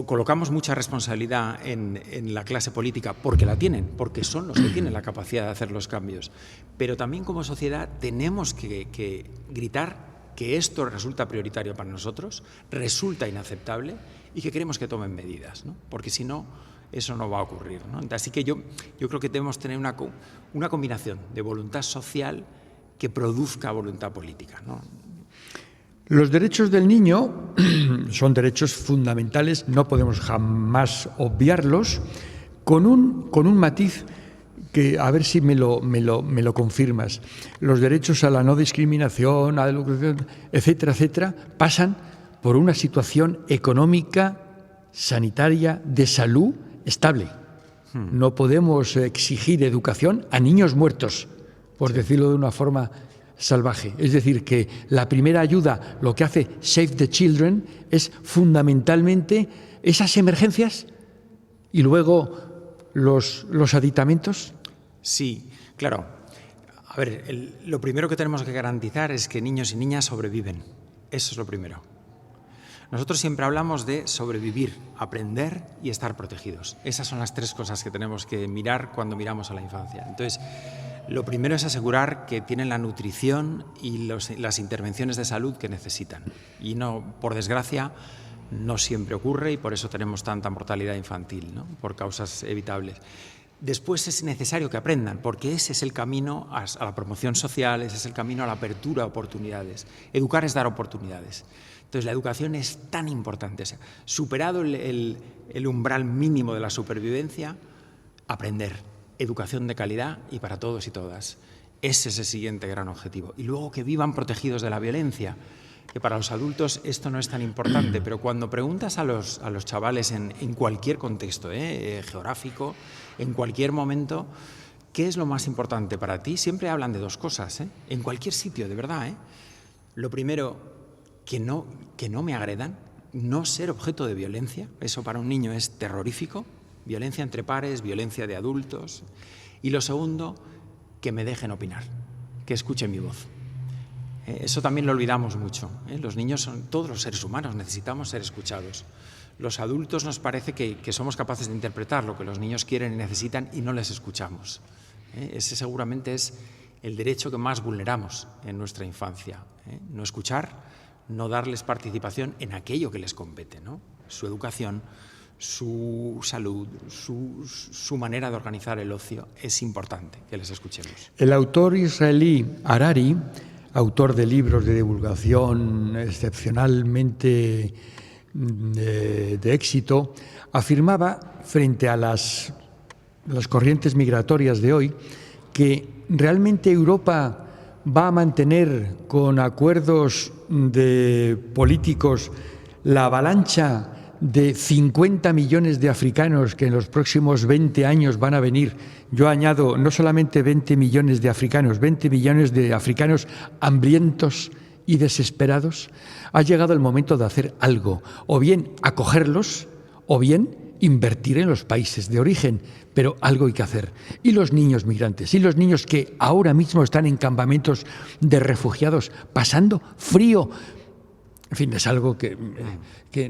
colocamos mucha responsabilidad en la clase política porque la tienen, porque son los que tienen la capacidad de hacer los cambios. Pero también como sociedad tenemos que gritar que esto resulta prioritario para nosotros, resulta inaceptable y que queremos que tomen medidas, ¿no? Porque si no, eso no va a ocurrir, ¿no? Así que yo creo que debemos tener una combinación de voluntad social que produzca voluntad política, ¿no? Los derechos del niño son derechos fundamentales, no podemos jamás obviarlos, con un matiz que a ver si me lo confirmas. Los derechos a la no discriminación, a la educación, etcétera, etcétera, pasan por una situación económica, sanitaria, de salud estable. No podemos exigir educación a niños muertos, por decirlo de una forma salvaje. Es decir, que la primera ayuda, lo que hace Save the Children, es fundamentalmente esas emergencias y luego los aditamentos. Sí, claro. A ver, lo primero que tenemos que garantizar es que niños y niñas sobreviven. Eso es lo primero. Nosotros siempre hablamos de sobrevivir, aprender y estar protegidos. Esas son las tres cosas que tenemos que mirar cuando miramos a la infancia. Entonces, lo primero es asegurar que tienen la nutrición y las intervenciones de salud que necesitan. Y no, por desgracia, no siempre ocurre y por eso tenemos tanta mortalidad infantil, ¿no? Por causas evitables. Después es necesario que aprendan, porque ese es el camino a la promoción social, ese es el camino a la apertura a oportunidades. Educar es dar oportunidades. Entonces, la educación es tan importante. O sea, superado el umbral mínimo de la supervivencia, aprender. Educación de calidad y para todos y todas. Ese es el siguiente gran objetivo. Y luego que vivan protegidos de la violencia, que para los adultos esto no es tan importante, pero cuando preguntas a los chavales en cualquier contexto geográfico, en cualquier momento, ¿qué es lo más importante para ti? Siempre hablan de dos cosas, en cualquier sitio, de verdad. Lo primero, que no me agredan, no ser objeto de violencia, eso para un niño es terrorífico, violencia entre pares, violencia de adultos. Y lo segundo, que me dejen opinar, que escuchen mi voz. Eso también lo olvidamos mucho. Los niños son todos los seres humanos, necesitamos ser escuchados. Los adultos nos parece que somos capaces de interpretar lo que los niños quieren y necesitan y no les escuchamos. Ese seguramente es el derecho que más vulneramos en nuestra infancia. No escuchar, no darles participación en aquello que les compete, ¿no? Su educación, su salud, su manera de organizar el ocio. Es importante que les escuchemos. El autor israelí Harari, autor de libros de divulgación excepcionalmente de éxito, afirmaba frente a las corrientes migratorias de hoy que realmente Europa va a mantener con acuerdos de políticos la avalancha de 50 millones de africanos que en los próximos 20 años van a venir. Yo añado no solamente 20 millones de africanos, 20 millones de africanos hambrientos y desesperados. Ha llegado el momento de hacer algo, o bien acogerlos, o bien invertir en los países de origen, pero algo hay que hacer. Y los niños migrantes, y los niños que ahora mismo están en campamentos de refugiados, pasando frío. En fin, es algo que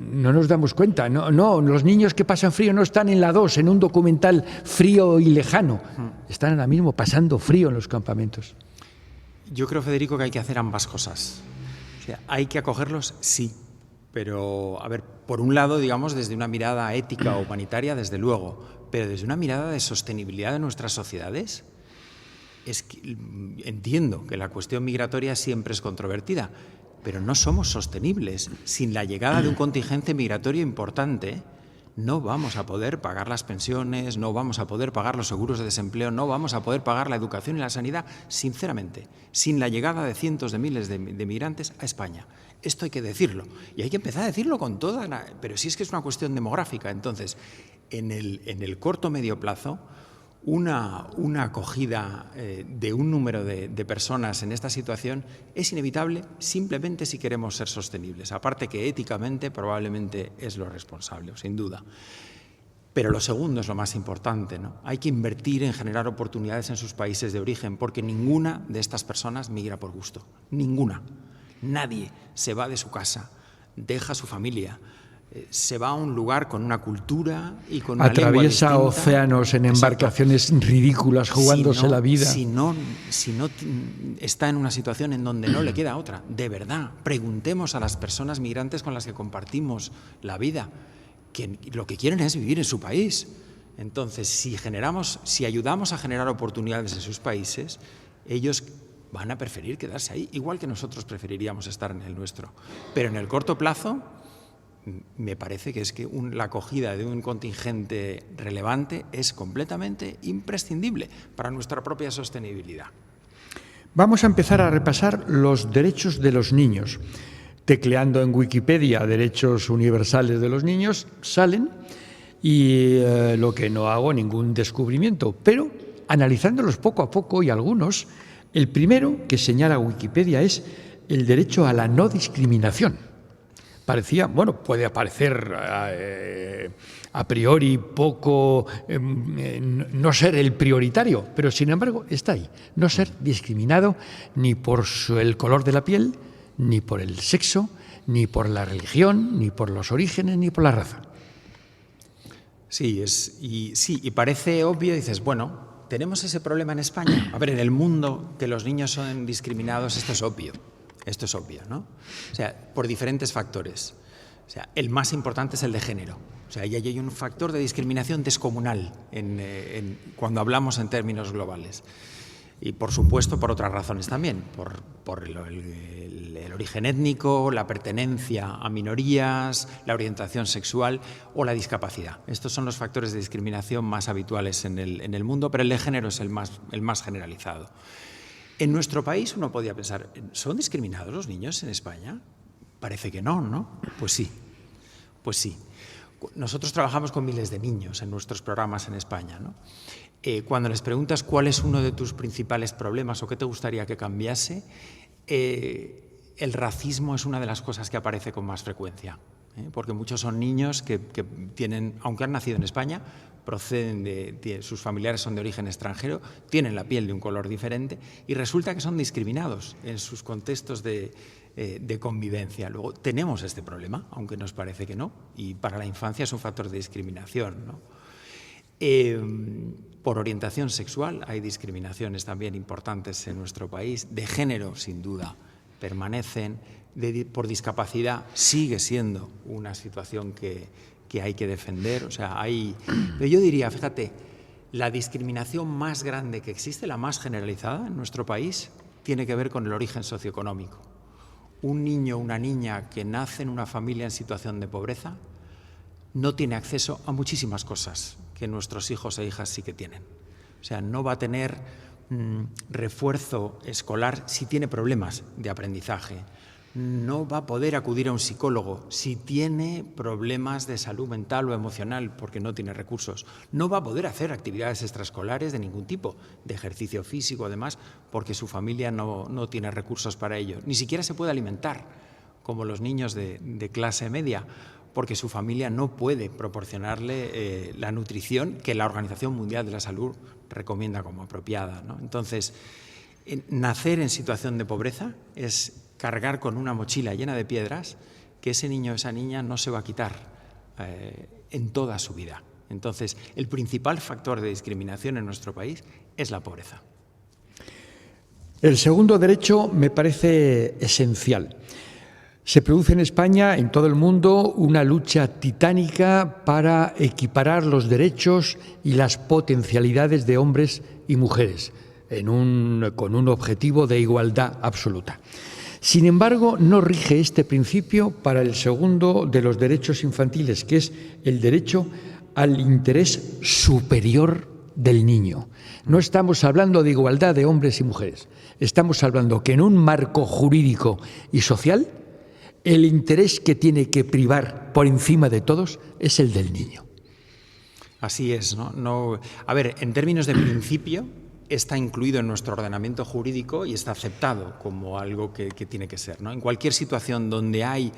no nos damos cuenta. No, los niños que pasan frío no están en la 2, en un documental frío y lejano. Están ahora mismo pasando frío en los campamentos. Yo creo, Federico, que hay que hacer ambas cosas. O sea, hay que acogerlos, sí. Pero, a ver, por un lado, digamos, desde una mirada ética o humanitaria, desde luego. Pero desde una mirada de sostenibilidad de nuestras sociedades, es que, entiendo que la cuestión migratoria siempre es controvertida, pero no somos sostenibles. Sin la llegada de un contingente migratorio importante, no vamos a poder pagar las pensiones, no vamos a poder pagar los seguros de desempleo, no vamos a poder pagar la educación y la sanidad, sinceramente, sin la llegada de cientos de miles de migrantes a España. Esto hay que decirlo. Y hay que empezar a decirlo con toda la... Pero sí es que es una cuestión demográfica. Entonces, en el corto medio plazo, una acogida de un número de personas en esta situación es inevitable simplemente si queremos ser sostenibles. Aparte que éticamente probablemente es lo responsable, sin duda. Pero lo segundo es lo más importante, ¿no? Hay que invertir en generar oportunidades en sus países de origen, porque ninguna de estas personas migra por gusto. Ninguna. Nadie se va de su casa, deja su familia, se va a un lugar con una cultura y con una lengua distinta. Atraviesa océanos en embarcaciones ridículas, jugándose la vida. Si no está en una situación en donde no le queda otra, de verdad, preguntemos a las personas migrantes con las que compartimos la vida, que lo que quieren es vivir en su país. Entonces, si ayudamos a generar oportunidades en sus países, ellos van a preferir quedarse ahí, igual que nosotros preferiríamos estar en el nuestro. Pero en el corto plazo, me parece que es que la acogida de un contingente relevante es completamente imprescindible para nuestra propia sostenibilidad. Vamos a empezar a repasar los derechos de los niños. Tecleando en Wikipedia derechos universales de los niños, salen y lo que no hago ningún descubrimiento, pero analizándolos poco a poco y algunos, el primero que señala Wikipedia es el derecho a la no discriminación. Parecía, bueno, puede parecer a priori poco, no ser el prioritario, pero sin embargo está ahí, no ser discriminado ni por el color de la piel, ni por el sexo, ni por la religión, ni por los orígenes, ni por la raza. Sí, y parece obvio, dices, bueno, ¿tenemos ese problema en España? A ver, en el mundo que los niños son discriminados, esto es obvio, ¿no? O sea, por diferentes factores. O sea, el más importante es el de género. O sea, ahí hay un factor de discriminación descomunal cuando hablamos en términos globales. Y, por supuesto, por otras razones también, por el origen étnico, la pertenencia a minorías, la orientación sexual o la discapacidad. Estos son los factores de discriminación más habituales en el mundo, pero el de género es el más generalizado. En nuestro país uno podría pensar, ¿son discriminados los niños en España? Parece que no, ¿no? Pues sí. Nosotros trabajamos con miles de niños en nuestros programas en España, ¿no? Cuando les preguntas cuál es uno de tus principales problemas o qué te gustaría que cambiase, el racismo es una de las cosas que aparece con más frecuencia, porque muchos son niños que tienen, aunque han nacido en España, sus familiares son de origen extranjero, tienen la piel de un color diferente y resulta que son discriminados en sus contextos de convivencia. Luego tenemos este problema, aunque nos parece que no, y para la infancia es un factor de discriminación, ¿no? Por orientación sexual hay discriminaciones también importantes en nuestro país, de género sin duda permanecen, por discapacidad sigue siendo una situación que hay que defender. O sea, pero yo diría, fíjate, la discriminación más grande que existe, la más generalizada en nuestro país, tiene que ver con el origen socioeconómico. Un niño o una niña que nace en una familia en situación de pobreza no tiene acceso a muchísimas cosas que nuestros hijos e hijas sí que tienen. O sea, no va a tener refuerzo escolar si tiene problemas de aprendizaje. No va a poder acudir a un psicólogo si tiene problemas de salud mental o emocional porque no tiene recursos. No va a poder hacer actividades extraescolares de ningún tipo, de ejercicio físico, además, porque su familia no tiene recursos para ello. Ni siquiera se puede alimentar, como los niños de clase media, porque su familia no puede proporcionarle la nutrición que la Organización Mundial de la Salud recomienda como apropiada, ¿no? Entonces, nacer en situación de pobreza es cargar con una mochila llena de piedras que ese niño o esa niña no se va a quitar en toda su vida. Entonces, el principal factor de discriminación en nuestro país es la pobreza. El segundo derecho me parece esencial. Se produce en España, en todo el mundo, una lucha titánica para equiparar los derechos y las potencialidades de hombres y mujeres, con un objetivo de igualdad absoluta. Sin embargo, no rige este principio para el segundo de los derechos infantiles, que es el derecho al interés superior del niño. No estamos hablando de igualdad de hombres y mujeres, estamos hablando que en un marco jurídico y social el interés que tiene que privar por encima de todos es el del niño. Así es, ¿no? A ver, en términos de principio, está incluido en nuestro ordenamiento jurídico y está aceptado como algo que tiene que ser, ¿no? En cualquier situación donde hay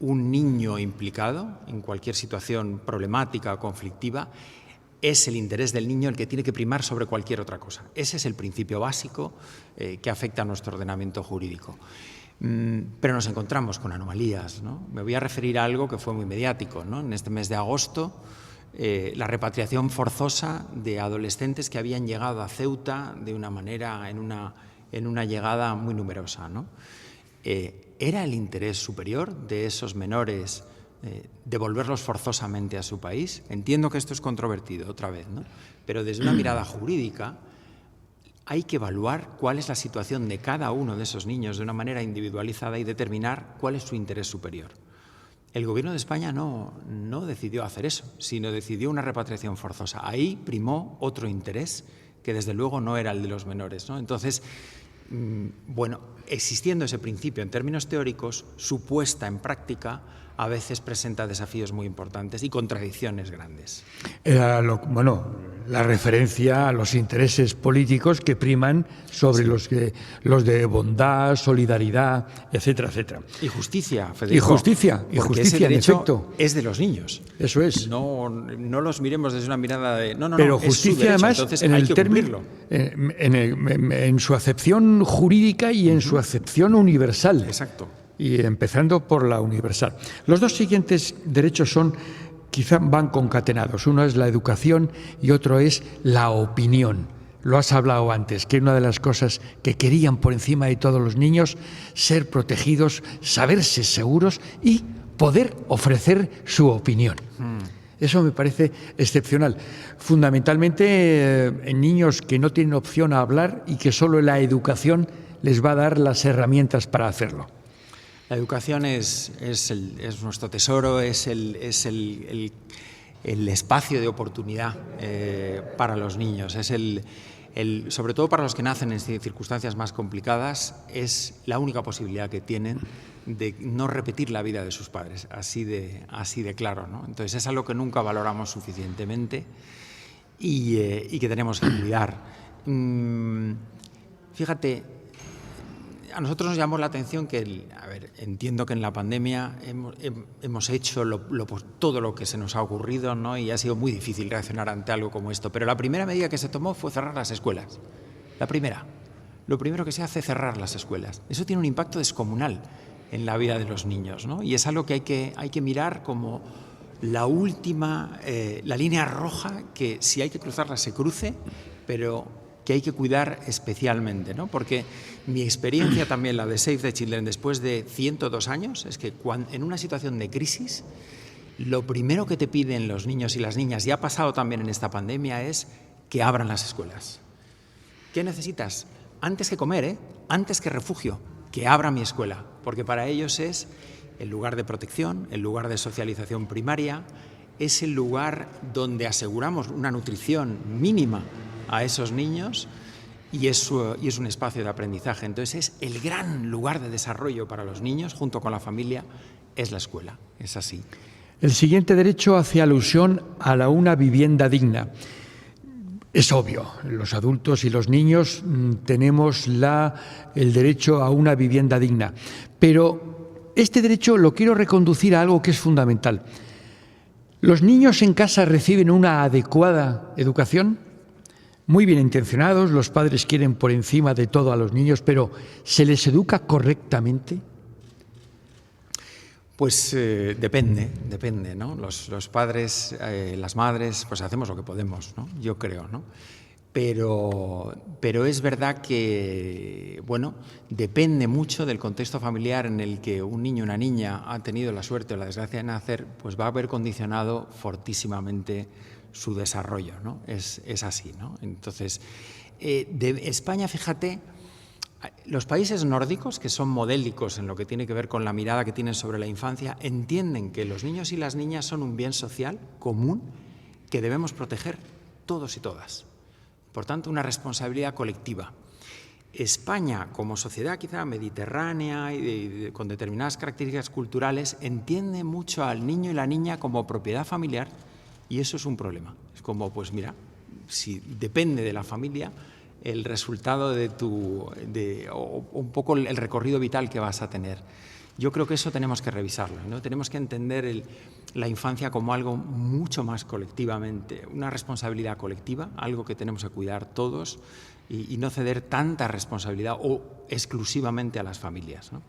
un niño implicado, en cualquier situación problemática o conflictiva, es el interés del niño el que tiene que primar sobre cualquier otra cosa. Ese es el principio básico que afecta a nuestro ordenamiento jurídico. Pero nos encontramos con anomalías, ¿no? Me voy a referir a algo que fue muy mediático, ¿no? En este mes de agosto, la repatriación forzosa de adolescentes que habían llegado a Ceuta de una manera, en una llegada muy numerosa, ¿no? ¿Era el interés superior de esos menores devolverlos forzosamente a su país? Entiendo que esto es controvertido, otra vez, ¿no? Pero desde una mirada jurídica hay que evaluar cuál es la situación de cada uno de esos niños de una manera individualizada y determinar cuál es su interés superior. El gobierno de España no decidió hacer eso, sino decidió una repatriación forzosa. Ahí primó otro interés que desde luego no era el de los menores, ¿no? Entonces, bueno, existiendo ese principio en términos teóricos, su puesta en práctica a veces presenta desafíos muy importantes y contradicciones grandes. Era la referencia a los intereses políticos que priman sobre los de bondad, solidaridad, etcétera, etcétera. Y justicia, Federico. Y justicia, ese derecho en efecto. Es de los niños. Eso es. No los miremos desde una mirada de... Pero justicia, además, entonces en hay el que término, cumplirlo. en su acepción jurídica y en su acepción universal. Exacto. Y empezando por la universal. Los dos siguientes derechos quizá van concatenados. Uno es la educación y otro es la opinión. Lo has hablado antes, que una de las cosas que querían por encima de todos los niños, ser protegidos, saberse seguros y poder ofrecer su opinión. Eso me parece excepcional. Fundamentalmente en niños que no tienen opción a hablar y que solo la educación les va a dar las herramientas para hacerlo. La educación es nuestro tesoro, es el espacio de oportunidad para los niños. Es sobre todo para los que nacen en circunstancias más complicadas, es la única posibilidad que tienen de no repetir la vida de sus padres, así de claro, ¿no? Entonces es algo que nunca valoramos suficientemente y que tenemos que cuidar. Fíjate, a nosotros nos llamó la atención que, entiendo que en la pandemia hemos hecho todo lo que se nos ha ocurrido, ¿no? Y ha sido muy difícil reaccionar ante algo como esto. Pero la primera medida que se tomó fue cerrar las escuelas. La primera. Lo primero que se hace es cerrar las escuelas. Eso tiene un impacto descomunal en la vida de los niños, ¿no? Y es algo que hay que mirar como la última, la línea roja, que si hay que cruzarla se cruce, pero que hay que cuidar especialmente, ¿no? Porque mi experiencia también, la de Save the Children, después de 102 años, es que en una situación de crisis, lo primero que te piden los niños y las niñas, y ha pasado también en esta pandemia, es que abran las escuelas. ¿Qué necesitas? Antes que comer, antes que refugio, que abra mi escuela, porque para ellos es el lugar de protección, el lugar de socialización primaria, es el lugar donde aseguramos una nutrición mínima a esos niños y es un espacio de aprendizaje. Entonces es el gran lugar de desarrollo para los niños, junto con la familia, es la escuela, es así. El siguiente derecho hace alusión a una vivienda digna. Es obvio, los adultos y los niños tenemos el derecho a una vivienda digna, pero este derecho lo quiero reconducir a algo que es fundamental. ¿Los niños en casa reciben una adecuada educación? Muy bien intencionados, los padres quieren por encima de todo a los niños, pero ¿se les educa correctamente? Pues depende, ¿no? Los padres, las madres, pues hacemos lo que podemos, ¿no? Yo creo, ¿no? Pero es verdad que, bueno, depende mucho del contexto familiar en el que un niño o una niña ha tenido la suerte o la desgracia de nacer, pues va a haber condicionado fortísimamente su desarrollo, ¿no? Es así, ¿no? Entonces, de España, fíjate, los países nórdicos, que son modélicos en lo que tiene que ver con la mirada que tienen sobre la infancia, entienden que los niños y las niñas son un bien social común que debemos proteger todos y todas. Por tanto, una responsabilidad colectiva. España, como sociedad quizá mediterránea y con determinadas características culturales, entiende mucho al niño y la niña como propiedad familiar. Y eso es un problema. Es como, pues mira, si depende de la familia el resultado o un poco el recorrido vital que vas a tener. Yo creo que eso tenemos que revisarlo, ¿no? Tenemos que entender la infancia como algo mucho más colectivamente, una responsabilidad colectiva, algo que tenemos que cuidar todos y no ceder tanta responsabilidad o exclusivamente a las familias, ¿no?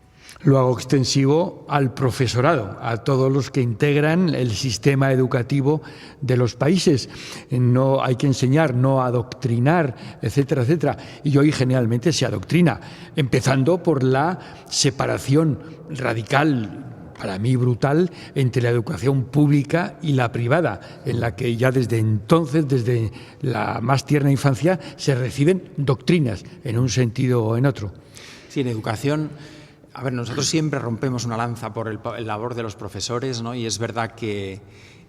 Lo hago extensivo al profesorado, a todos los que integran el sistema educativo de los países. No hay que enseñar, no adoctrinar, etcétera, etcétera. Y hoy generalmente se adoctrina, empezando por la separación radical, para mí brutal, entre la educación pública y la privada, en la que ya desde entonces, desde la más tierna infancia, se reciben doctrinas en un sentido o en otro. Sí, en educación, A ver, nosotros siempre rompemos una lanza por el labor de los profesores, ¿no? Y es verdad que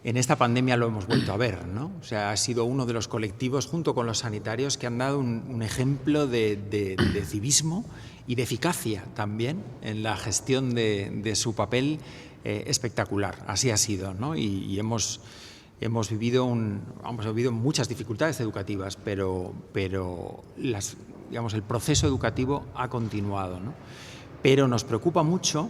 en esta pandemia lo hemos vuelto a ver, ¿no? O sea, ha sido uno de los colectivos, junto con los sanitarios, que han dado un ejemplo de civismo y de eficacia también en la gestión de su papel espectacular. Así ha sido, ¿no? Y hemos vivido muchas dificultades educativas, pero el proceso educativo ha continuado, ¿no? Pero nos preocupa mucho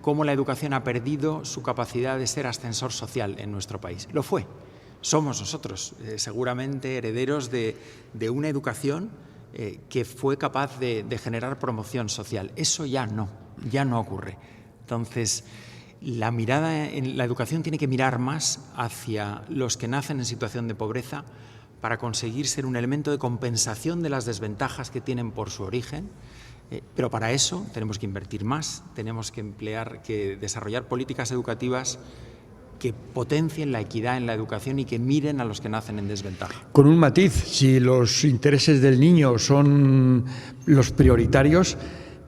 cómo la educación ha perdido su capacidad de ser ascensor social en nuestro país. Lo fue. Somos nosotros, seguramente, herederos de una educación que fue capaz de generar promoción social. Eso ya no ocurre. Entonces, la mirada en la educación tiene que mirar más hacia los que nacen en situación de pobreza para conseguir ser un elemento de compensación de las desventajas que tienen por su origen. Pero para eso tenemos que invertir más, tenemos que desarrollar políticas educativas que potencien la equidad en la educación y que miren a los que nacen en desventaja. Con un matiz, si los intereses del niño son los prioritarios,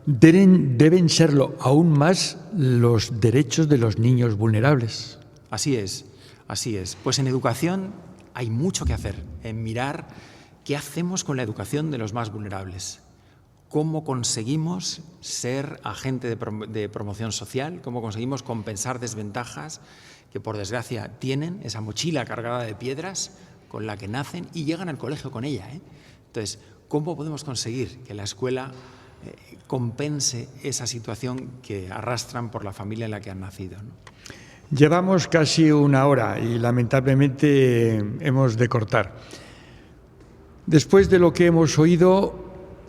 deben serlo aún más los derechos de los niños vulnerables. Así es. Pues en educación hay mucho que hacer, en mirar qué hacemos con la educación de los más vulnerables. ¿Cómo conseguimos ser agente de promoción social? ¿Cómo conseguimos compensar desventajas que, por desgracia, tienen esa mochila cargada de piedras con la que nacen y llegan al colegio con ella, ¿eh? Entonces, ¿cómo podemos conseguir que la escuela compense esa situación que arrastran por la familia en la que han nacido, ¿no? Llevamos casi una hora y, lamentablemente, hemos de cortar. Después de lo que hemos oído,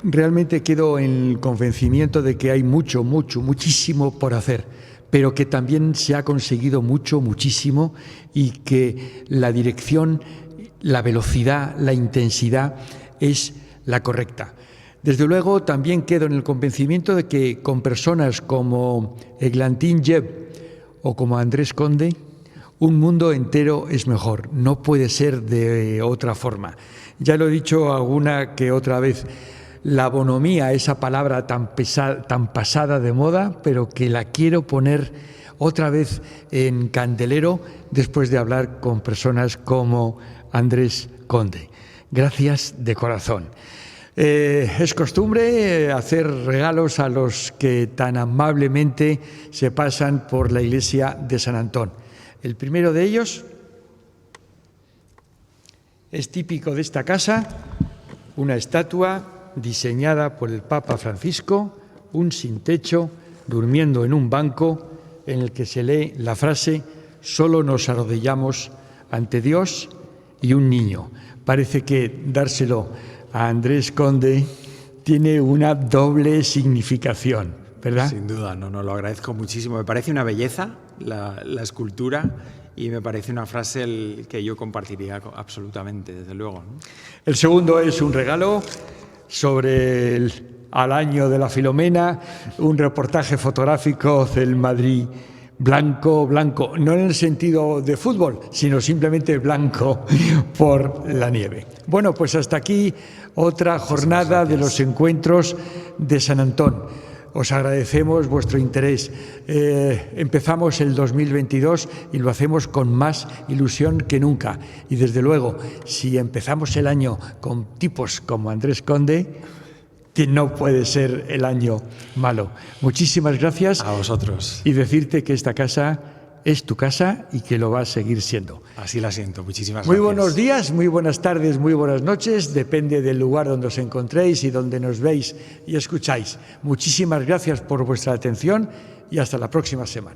realmente quedo en el convencimiento de que hay muchísimo por hacer, pero que también se ha conseguido muchísimo y que la dirección, la velocidad, la intensidad es la correcta. Desde luego, también quedo en el convencimiento de que con personas como Eglantín Jeb o como Andrés Conde, un mundo entero es mejor. No puede ser de otra forma. Ya lo he dicho alguna que otra vez. La bonomía, esa palabra tan pasada de moda, pero que la quiero poner otra vez en candelero después de hablar con personas como Andrés Conde. Gracias de corazón. Es costumbre hacer regalos a los que tan amablemente se pasan por la iglesia de San Antón. El primero de ellos es típico de esta casa, una estatua diseñada por el Papa Francisco, un sin techo, durmiendo en un banco en el que se lee la frase «Solo nos arrodillamos ante Dios y un niño». Parece que dárselo a Andrés Conde tiene una doble significación, ¿verdad? Sin duda, no, lo agradezco muchísimo. Me parece una belleza la escultura y me parece una frase que yo compartiría absolutamente, desde luego, ¿no? El segundo es un regalo sobre al año de la Filomena, un reportaje fotográfico del Madrid blanco, no en el sentido de fútbol, sino simplemente blanco por la nieve. Bueno, pues hasta aquí otra jornada de los encuentros de San Antón. Os agradecemos vuestro interés. Empezamos el 2022 y lo hacemos con más ilusión que nunca. Y desde luego, si empezamos el año con tipos como Andrés Conde, que no puede ser el año malo. Muchísimas gracias. A vosotros. Y decirte que esta casa es tu casa y que lo va a seguir siendo. Así la siento. Muchísimas gracias. Muy buenos días, muy buenas tardes, muy buenas noches. Depende del lugar donde os encontréis y donde nos veis y escucháis. Muchísimas gracias por vuestra atención y hasta la próxima semana.